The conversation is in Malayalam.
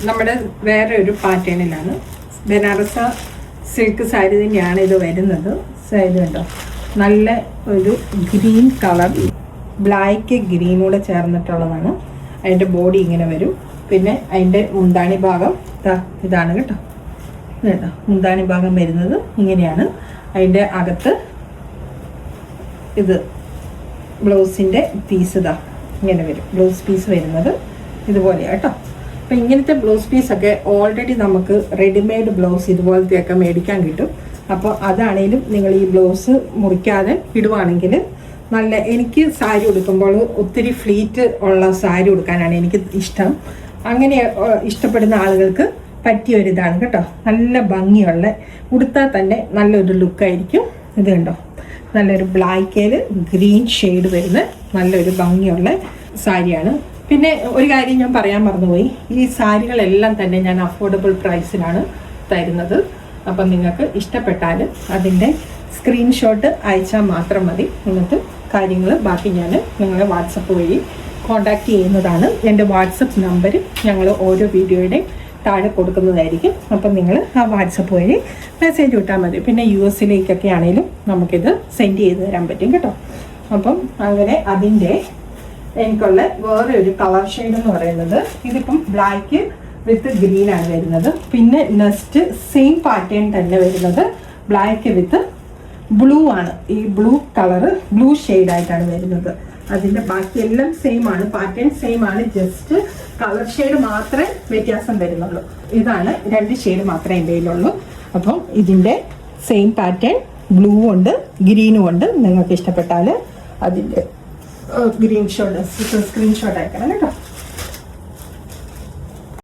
നമ്മുടെ വേറെ ഒരു പാറ്റേണിലാണ്. ബനാറസ സിൽക്ക് സാരി തന്നെയാണ് ഇത് വരുന്നത്. സാരി കണ്ടോ, നല്ല ഒരു ഗ്രീൻ കളർ, ബ്ലാക്ക് ഗ്രീനൂടെ ചേർന്നിട്ടുള്ളതാണ്. അതിൻ്റെ ബോഡി ഇങ്ങനെ വരും. പിന്നെ അതിൻ്റെ മുന്താണി ഭാഗം ഇതാണ് കേട്ടോ. കേട്ടോ, മുന്താണി ഭാഗം വരുന്നത് ഇങ്ങനെയാണ്. അതിൻ്റെ അകത്ത് ഇത് ബ്ലൗസിൻ്റെ പീസ് ഇങ്ങനെ വരും. ബ്ലൗസ് പീസ് വരുന്നത് ഇതുപോലെയാണ് കേട്ടോ. അപ്പം ഇങ്ങനത്തെ ബ്ലൗസ് പീസൊക്കെ ഓൾറെഡി നമുക്ക് റെഡിമെയ്ഡ് ബ്ലൗസ് ഇതുപോലത്തെയൊക്കെ മേടിക്കാൻ കിട്ടും. അപ്പോൾ അതാണേലും നിങ്ങൾ ഈ ബ്ലൗസ് മുറിക്കാതെ ഇടുവാണെങ്കിൽ നല്ല, എനിക്ക് സാരി ഉടുക്കുമ്പോൾ ഒത്തിരി ഫ്ലീറ്റ് ഉള്ള സാരി ഉടുക്കാനാണ് എനിക്ക് ഇഷ്ടം. അങ്ങനെ ഇഷ്ടപ്പെടുന്ന ആളുകൾക്ക് പറ്റിയൊരിതാണ് കേട്ടോ. നല്ല ഭംഗിയുള്ള, ഉടുത്താൽ തന്നെ നല്ലൊരു ലുക്കായിരിക്കും. ഇത് കണ്ടോ, നല്ലൊരു ബ്ലാക്കിൽ ഗ്രീൻ ഷെയ്ഡ് വരുന്ന നല്ലൊരു ഭംഗിയുള്ള സാരിയാണ്. പിന്നെ ഒരു കാര്യം ഞാൻ പറയാൻ മറന്നുപോയി, ഈ സാരികളെല്ലാം തന്നെ ഞാൻ അഫോർഡബിൾ പ്രൈസിലാണ് തരുന്നത്. അപ്പം നിങ്ങൾക്ക് ഇഷ്ടപ്പെട്ടാൽ അതിൻ്റെ സ്ക്രീൻഷോട്ട് അയച്ചാൽ മാത്രം മതി. എന്നിട്ട് കാര്യങ്ങൾ ബാക്കി ഞാൻ നിങ്ങളെ വാട്സപ്പ് വഴി കോൺടാക്റ്റ് ചെയ്യുന്നതാണ്. എൻ്റെ വാട്സപ്പ് നമ്പർ ഞങ്ങൾ ഓരോ വീഡിയോയുടെയും താഴെ കൊടുക്കുന്നതായിരിക്കും. അപ്പം നിങ്ങൾ ആ വാട്സപ്പ് വഴി മെസ്സേജ് വിട്ടാൽ മതി. പിന്നെ US ആണെങ്കിലും നമുക്കിത് സെൻഡ് ചെയ്ത് തരാൻ പറ്റും കേട്ടോ. അപ്പം അങ്ങനെ അതിൻ്റെ എനിക്കുള്ള വേറെ ഒരു കളർ ഷെയ്ഡ് എന്ന് പറയുന്നത്, ഇതിപ്പം ബ്ലാക്ക് വിത്ത് ഗ്രീൻ ആണ് വരുന്നത്. പിന്നെ നെക്സ്റ്റ് സെയിം പാറ്റേൺ തന്നെ വരുന്നത് ബ്ലാക്ക് വിത്ത് ബ്ലൂ ആണ്. ഈ ബ്ലൂ കളറ് ബ്ലൂ ഷെയ്ഡായിട്ടാണ് വരുന്നത്. അതിൻ്റെ ബാക്കിയെല്ലാം സെയിം ആണ്, പാറ്റേൺ സെയിം ആണ്, ജസ്റ്റ് കളർ ഷെയ്ഡ് മാത്രമേ വ്യത്യാസം വരുന്നുള്ളൂ. ഇതാണ് 2 ഷെയ്ഡ് മാത്രമേ എൻ്റെ കയ്യിലുള്ളൂ. അപ്പം ഇതിൻ്റെ സെയിം പാറ്റേൺ ബ്ലൂ ഉണ്ട്, ഗ്രീനും ഉണ്ട്. നിങ്ങൾക്ക് ഇഷ്ടപ്പെട്ടാൽ അതിൻ്റെ സ്ക്രീൻഷോട്ട് അയക്കണം കേട്ടോ.